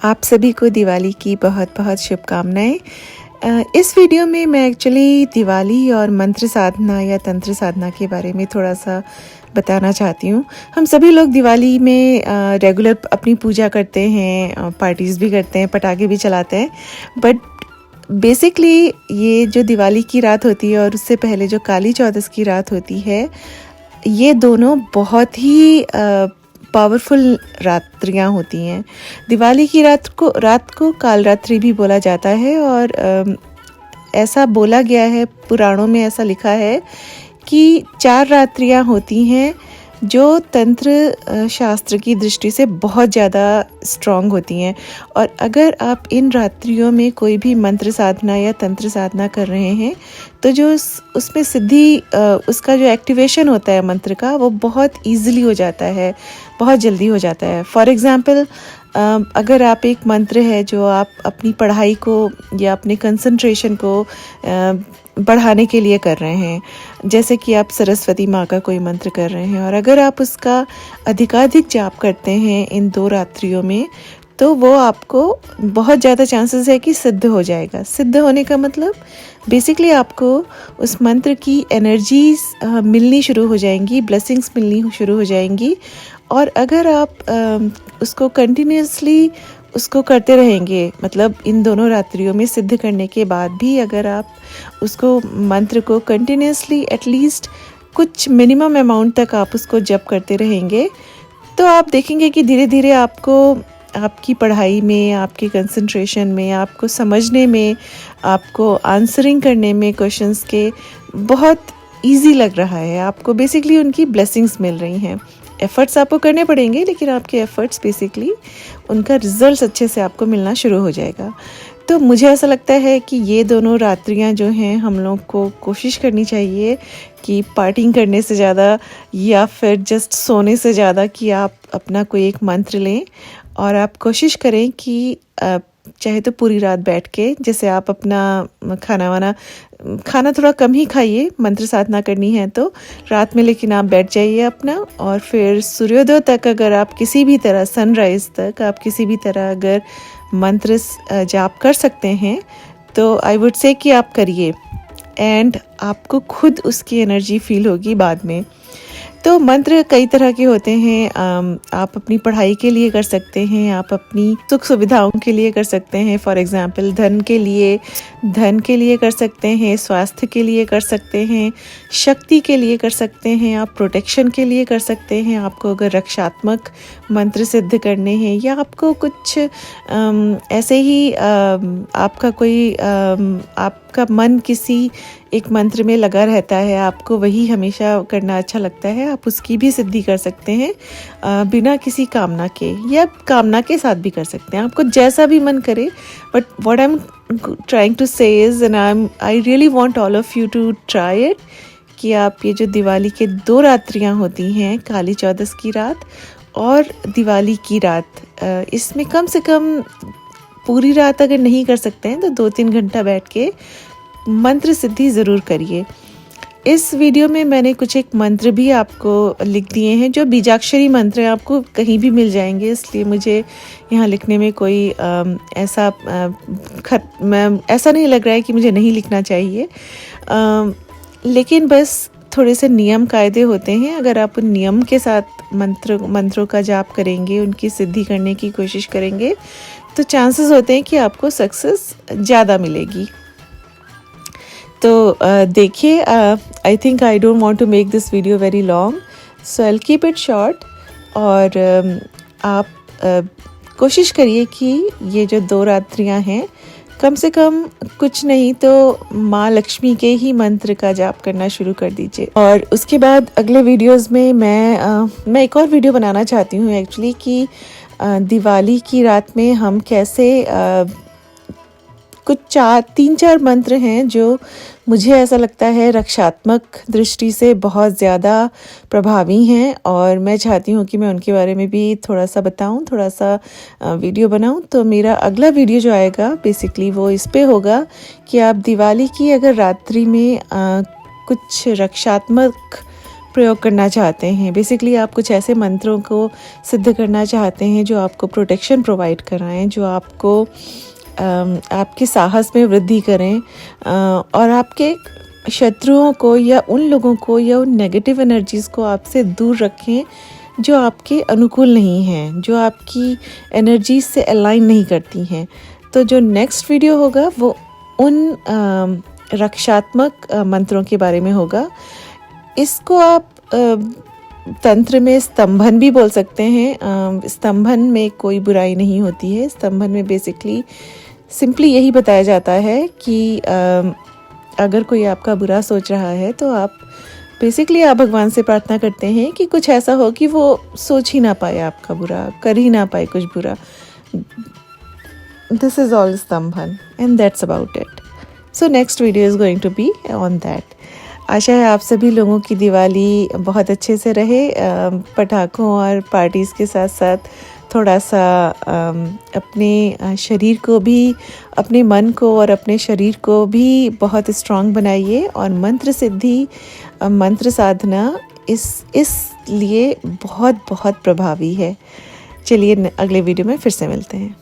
आप सभी को दिवाली की बहुत बहुत शुभकामनाएं। इस वीडियो में मैं एक्चुअली दिवाली और मंत्र साधना या तंत्र साधना के बारे में थोड़ा सा बताना चाहती हूँ। हम सभी लोग दिवाली में रेगुलर अपनी पूजा करते हैं, पार्टीज़ भी करते हैं, पटाखे भी चलाते हैं, बट बेसिकली ये जो दिवाली की रात होती है और उससे पहले जो काली चौदस की रात होती है, ये दोनों बहुत ही पावरफुल रात्रियाँ होती हैं। दिवाली की रात को कालरात्रि भी बोला जाता है और ऐसा बोला गया है, पुराणों में ऐसा लिखा है कि 4 रात्रियाँ होती हैं जो तंत्र शास्त्र की दृष्टि से बहुत ज़्यादा स्ट्रॉन्ग होती हैं। और अगर आप इन रात्रियों में कोई भी मंत्र साधना या तंत्र साधना कर रहे हैं तो जो उसमें सिद्धि, उसका जो एक्टिवेशन होता है मंत्र का, वो बहुत ईजिली हो जाता है, बहुत जल्दी हो जाता है। फॉर एग्ज़ाम्पल, अगर आप एक मंत्र है जो आप अपनी पढ़ाई को या अपने कंसंट्रेशन को बढ़ाने के लिए कर रहे हैं, जैसे कि आप सरस्वती माँ का कोई मंत्र कर रहे हैं, और अगर आप उसका अधिकाधिक जाप करते हैं इन 2 रात्रियों में, तो वो आपको बहुत ज़्यादा चांसेस है कि सिद्ध हो जाएगा। सिद्ध होने का मतलब बेसिकली आपको उस मंत्र की एनर्जीज मिलनी शुरू हो जाएंगी, ब्लेसिंग्स मिलनी शुरू हो जाएंगी। और अगर आप उसको कंटिन्यूसली उसको करते रहेंगे, मतलब इन दोनों रात्रियों में सिद्ध करने के बाद भी अगर आप उसको मंत्र को कंटिन्यूसली एटलीस्ट कुछ मिनिमम अमाउंट तक आप उसको जप करते रहेंगे, तो आप देखेंगे कि धीरे धीरे आपको आपकी पढ़ाई में, आपके कंसंट्रेशन में, आपको समझने में, आपको आंसरिंग करने में क्वेश्चंस के बहुत इजी लग रहा है। आपको बेसिकली उनकी ब्लेसिंग्स मिल रही हैं। एफ़र्ट्स आपको करने पड़ेंगे, लेकिन आपके एफ़र्ट्स बेसिकली उनका रिजल्ट्स अच्छे से आपको मिलना शुरू हो जाएगा। तो मुझे ऐसा लगता है कि ये दोनों रात्रियां जो हैं, हम लोग को कोशिश करनी चाहिए कि पार्टिंग करने से ज़्यादा या फिर जस्ट सोने से ज़्यादा कि आप अपना कोई एक मंत्र लें और आप कोशिश करें कि चाहे तो पूरी रात बैठ के, जैसे आप अपना खाना थोड़ा कम ही खाइए, मंत्र साधना करनी है तो रात में, लेकिन आप बैठ जाइए अपना, और फिर सूर्योदय तक अगर आप किसी भी तरह, सनराइज़ तक आप किसी भी तरह अगर मंत्र जाप कर सकते हैं तो आई वुड से कि आप करिए, एंड आपको खुद उसकी एनर्जी फील होगी बाद में। तो मंत्र कई तरह के होते हैं। आप अपनी पढ़ाई के लिए कर सकते हैं, आप अपनी सुख सुविधाओं के लिए कर सकते हैं। फॉर एग्जांपल धन के लिए कर सकते हैं, स्वास्थ्य के लिए कर सकते हैं, शक्ति के लिए कर सकते हैं, आप प्रोटेक्शन के लिए कर सकते हैं। आपको अगर रक्षात्मक मंत्र सिद्ध करने हैं, या आपको कुछ ऐसे ही आपका मन किसी एक मंत्र में लगा रहता है, आपको वही हमेशा करना अच्छा लगता है, आप उसकी भी सिद्धि कर सकते हैं बिना किसी कामना के, या कामना के साथ भी कर सकते हैं, आपको जैसा भी मन करे। But what I am trying to say is, and I really want all of you to try it, कि आप ये जो दिवाली के 2 रात्रियां होती हैं, काली चौदस की रात और दिवाली की रात, इसमें कम से कम पूरी रात अगर नहीं कर सकते हैं तो 2-3 घंटा बैठ के मंत्र सिद्धि ज़रूर करिए। इस वीडियो में मैंने कुछ एक मंत्र भी आपको लिख दिए हैं जो बीजाक्षरी मंत्र हैं, आपको कहीं भी मिल जाएंगे, इसलिए मुझे यहाँ लिखने में कोई ऐसा नहीं लग रहा है कि मुझे नहीं लिखना चाहिए, लेकिन बस थोड़े से नियम कायदे होते हैं। अगर आप उन नियम के साथ मंत्रों का जाप करेंगे, उनकी सिद्धि करने की कोशिश करेंगे, तो चांसेस होते हैं कि आपको सक्सेस ज़्यादा मिलेगी। तो देखिए, I think I don't want to make this video very long, so I will keep it short. और आप कोशिश करिए कि ये जो 2 रात्रियां हैं, कम से कम कुछ नहीं तो माँ लक्ष्मी के ही मंत्र का जाप करना शुरू कर दीजिए। और उसके बाद अगले वीडियोस में मैं एक और वीडियो बनाना चाहती हूँ एक्चुअली, कि दिवाली की रात में हम कैसे कुछ 3-4 मंत्र हैं जो मुझे ऐसा लगता है रक्षात्मक दृष्टि से बहुत ज़्यादा प्रभावी हैं, और मैं चाहती हूँ कि मैं उनके बारे में भी थोड़ा सा बताऊँ, थोड़ा सा वीडियो बनाऊँ। तो मेरा अगला वीडियो जो आएगा बेसिकली वो इस पे होगा कि आप दिवाली की अगर रात्रि में कुछ रक्षात्मक प्रयोग करना चाहते हैं। बेसिकली आप कुछ ऐसे मंत्रों को सिद्ध करना चाहते हैं जो आपको प्रोटेक्शन प्रोवाइड कराएं, जो आपको आपके साहस में वृद्धि करें और आपके शत्रुओं को या उन लोगों को या उन नेगेटिव एनर्जीज़ को आपसे दूर रखें जो आपके अनुकूल नहीं हैं, जो आपकी एनर्जीज से अलाइन नहीं करती हैं। तो जो नेक्स्ट वीडियो होगा वो उन रक्षात्मक मंत्रों के बारे में होगा। इसको आप तंत्र में स्तंभन भी बोल सकते हैं। स्तंभन में कोई बुराई नहीं होती है। स्तंभन में बेसिकली सिंपली यही बताया जाता है कि अगर कोई आपका बुरा सोच रहा है तो आप भगवान से प्रार्थना करते हैं कि कुछ ऐसा हो कि वो सोच ही ना पाए आपका बुरा, कर ही ना पाए कुछ बुरा। दिस इज़ ऑल स्तंभन and that's about it. So next video is going to be on that. आशा है आप सभी लोगों की दिवाली बहुत अच्छे से रहे। पटाखों और पार्टीज़ के साथ साथ थोड़ा सा अपने शरीर को भी, अपने मन को और अपने शरीर को भी बहुत स्ट्रॉन्ग बनाइए। और मंत्र सिद्धि, मंत्र साधना इस लिए बहुत बहुत प्रभावी है। चलिए अगले वीडियो में फिर से मिलते हैं।